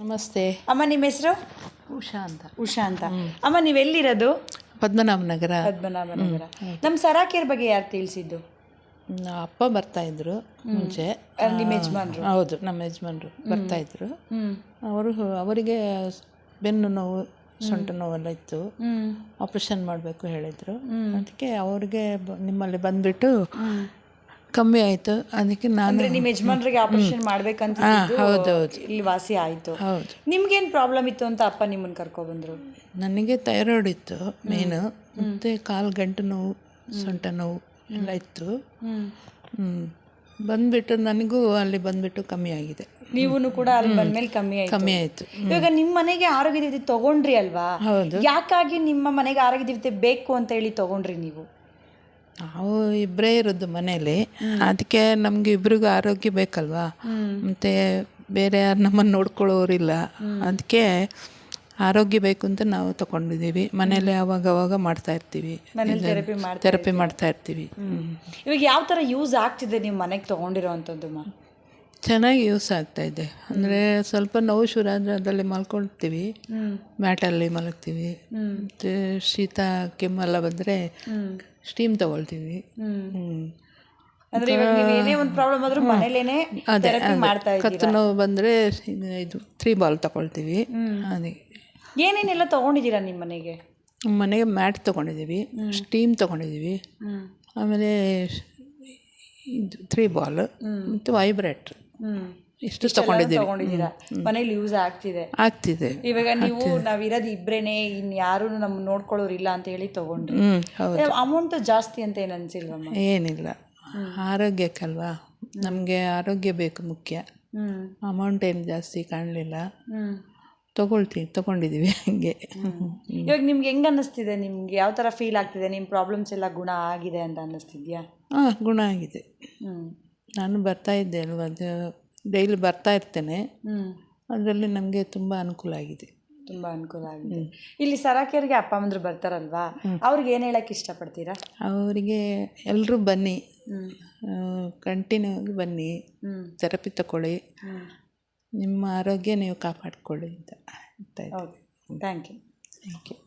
ನಮಸ್ತೆ. ಅಮ್ಮ ನಿಮ್ಮ ಹೆಸರು? ಉಷಾ ಅಂತ. ಉಷಾ ಅಂತ. ಅಮ್ಮ ನೀವೆಲ್ಲಿರೋದು? ಪದ್ಮನಾಭನಗರ. ಪದ್ಮನಾಭನಗರ. ನಮ್ಮ ಸರಾಕಿಯರ್ ಬಗ್ಗೆ ಯಾರು ತಿಳಿಸಿದ್ದು? ಅಪ್ಪ ಬರ್ತಾಯಿದ್ರು ಮುಂಚೆ. ನಿಮ್ಮ ಯಜಮಾನ್ರು? ಹೌದು, ನಮ್ಮ ಯಜಮಾನ್ರು ಬರ್ತಾಯಿದ್ರು. ಅವರಿಗೆ ಬೆನ್ನು ನೋವು, ಸೊಂಟ ನೋವೆಲ್ಲ ಇತ್ತು. ಆಪ್ರೇಷನ್ ಮಾಡಬೇಕು ಹೇಳಿದರು. ಅದಕ್ಕೆ ಅವ್ರಿಗೆ ನಿಮ್ಮಲ್ಲಿ ಬಂದುಬಿಟ್ಟು ಕಮ್ಮಿ ಆಯಿತು. ಅದಕ್ಕೆ ನಾನು ನಿಮ್ಮ ಯಜಮಾನ್ರಿಗೆ ಆಪರೇಷನ್ ಮಾಡ್ಬೇಕಂತ ಹೌದೌದು ಇಲ್ಲಿ ವಾಸಿ ಆಯಿತು. ಹೌದು. ನಿಮ್ಗೇನು ಪ್ರಾಬ್ಲಮ್ ಇತ್ತು ಅಂತ ಅಪ್ಪ ನಿಮ್ಮನ್ನು ಕರ್ಕೊಬಂದರು? ನನಗೆ ಥೈರಾಯ್ಡ್ ಇತ್ತು ಮೇನು, ಮತ್ತು ಕಾಲು ಗಂಟು ನೋವು, ಸೊಂಟ ನೋವು ಎಲ್ಲ ಇತ್ತು. ಬಂದುಬಿಟ್ಟು ನನಗೂ ಅಲ್ಲಿ ಬಂದುಬಿಟ್ಟು ಕಮ್ಮಿ ಆಗಿದೆ. ನೀವು ಕೂಡ ಅಲ್ಲಿ ಬಂದ್ಮೇಲೆ ಕಮ್ಮಿ ಆಯಿತು. ಇವಾಗ ನಿಮ್ಮ ಮನೆಗೆ ಆರೋಗ್ಯ ದಿವಸ ತಗೊಂಡ್ರಿ ಅಲ್ವಾ? ಹೌದು. ಯಾಕಾಗಿ ನಿಮ್ಮ ಮನೆಗೆ ಆರೋಗ್ಯ ದಿವಸ ಬೇಕು ಅಂತ ಹೇಳಿ ತಗೊಂಡ್ರಿ ನೀವು? ನಾವು ಇಬ್ಬರೇ ಇರೋದು ಮನೇಲಿ, ಅದಕ್ಕೆ ನಮಗೆ ಇಬ್ರಿಗೂ ಆರೋಗ್ಯ ಬೇಕಲ್ವಾ, ಮತ್ತು ಬೇರೆ ಯಾರು ನಮ್ಮನ್ನು ನೋಡ್ಕೊಳ್ಳೋರಿಲ್ಲ. ಅದಕ್ಕೆ ಆರೋಗ್ಯ ಬೇಕು ಅಂತ ನಾವು ತಗೊಂಡಿದ್ದೀವಿ. ಮನೇಲಿ ಅವಾಗ ಮಾಡ್ತಾಯಿರ್ತೀವಿ, ಥೆರಪಿ ಮಾಡ್ತಾಯಿರ್ತೀವಿ. ಇವಾಗ ಯಾವ ಥರ ಯೂಸ್ ಆಗ್ತಿದೆ ನೀವು ಮನೆಗೆ ತೊಗೊಂಡಿರೋ ಅಂಥದ್ದು? ಚೆನ್ನಾಗಿ ಯೂಸ್ ಆಗ್ತಾಯಿದೆ. ಅಂದರೆ ಸ್ವಲ್ಪ ನೋವು ಶುರು ಆದರೆ ಅದರಲ್ಲಿ ಮಲ್ಕೊಳ್ತೀವಿ, ಮ್ಯಾಟಲ್ಲಿ ಮಲಗ್ತೀವಿ. ಮತ್ತು ಶೀತ ಕೆಮ್ಮೆಲ್ಲ ಬಂದರೆ ಸ್ಟೀಮ್ ತಗೊಳ್ತೀವಿ. ಅಂದ್ರೆ ಏನೇ ಒಂದು ಪ್ರಾಬ್ಲಮ್ ಆದ್ರೂ ಮನೇಲೇನೆ ಥೆರಪಿ ಮಾಡ್ತಾ ಇದ್ದೀರಾ? ಕತ್ತು ನೋವು ಬಂದರೆ ಇದು 3 ಬಾಲ್ ತಗೊಳ್ತೀವಿ. ಅದೇ ಏನೇನೆಲ್ಲ ತೊಗೊಂಡಿದ್ದೀರಾ ನಿಮ್ಮ ಮನೆಗೆ? ಮನೆಗೆ ಮ್ಯಾಟ್ ತೊಗೊಂಡಿದ್ದೀವಿ, ಸ್ಟೀಮ್ ತೊಗೊಂಡಿದ್ದೀವಿ, ಆಮೇಲೆ ಇದು 3 ಬಾಲ್ ಮತ್ತು ವೈಬ್ರೇಟ್ರ್, ಇಷ್ಟು ತೊಗೊಂಡಿದ್ದೀರಾ? ಮನೇಲಿ ಯೂಸ್ ಆಗ್ತಿದೆ. ಇವಾಗ ನೀವು ನಾವಿರೋದು ಇಬ್ಬರೇನೆ, ಇನ್ಯಾರೂ ನಮ್ಗೆ ನೋಡ್ಕೊಳ್ಳೋರಿಲ್ಲ ಅಂತ ಹೇಳಿ ತೊಗೊಂಡ್ರಿ. ಅಮೌಂಟ್ ಜಾಸ್ತಿ ಅಂತ ಏನು ಅನಿಸಿಲ್ವಮ್ಮ? ಏನಿಲ್ಲ, ಆರೋಗ್ಯಕ್ಕಲ್ವಾ, ನಮಗೆ ಆರೋಗ್ಯ ಬೇಕು ಮುಖ್ಯ. ಅಮೌಂಟ್ ಏನು ಜಾಸ್ತಿ ಕಾಣಲಿಲ್ಲ, ತೊಗೊಂಡಿದ್ದೀವಿ ಹಂಗೆ. ಇವಾಗ ನಿಮ್ಗೆ ಹೆಂಗೆ ಅನ್ನಿಸ್ತಿದೆ? ನಿಮ್ಗೆ ಯಾವ ಥರ ಫೀಲ್ ಆಗ್ತಿದೆ? ನಿಮ್ಮ ಪ್ರಾಬ್ಲಮ್ಸ್ ಎಲ್ಲ ಗುಣ ಆಗಿದೆ ಅಂತ ಅನ್ನಿಸ್ತಿದ್ಯಾ? ಗುಣ ಆಗಿದೆ. ನಾನು ಬರ್ತಾಯಿದ್ದೆ ಅಲ್ವಾ, ಅದು ಡೈಲಿ ಬರ್ತಾ ಇರ್ತೇನೆ. ಅದರಲ್ಲಿ ನಮಗೆ ತುಂಬ ಅನುಕೂಲ ಆಗಿದೆ. ಇಲ್ಲಿ ಸರಾಕಿಯರಿಗೆ ಅಪ್ಪ ಅಮ್ಮಂದ್ರು ಬರ್ತಾರಲ್ವಾ, ಅವ್ರಿಗೆ ಏನು ಹೇಳಕ್ಕೆ ಇಷ್ಟಪಡ್ತೀರಾ? ಅವರಿಗೆ ಎಲ್ಲರೂ ಬನ್ನಿ, ಕಂಟಿನ್ಯೂ ಆಗಿ ಬನ್ನಿ, ಥೆರಪಿ ತಗೊಳ್ಳಿ, ನಿಮ್ಮ ಆರೋಗ್ಯ ನೀವು ಕಾಪಾಡಿಕೊಳ್ಳಿ ಅಂತ ಹೇಳ್ತಾ ಇದ್ದೀನಿ. Thank you.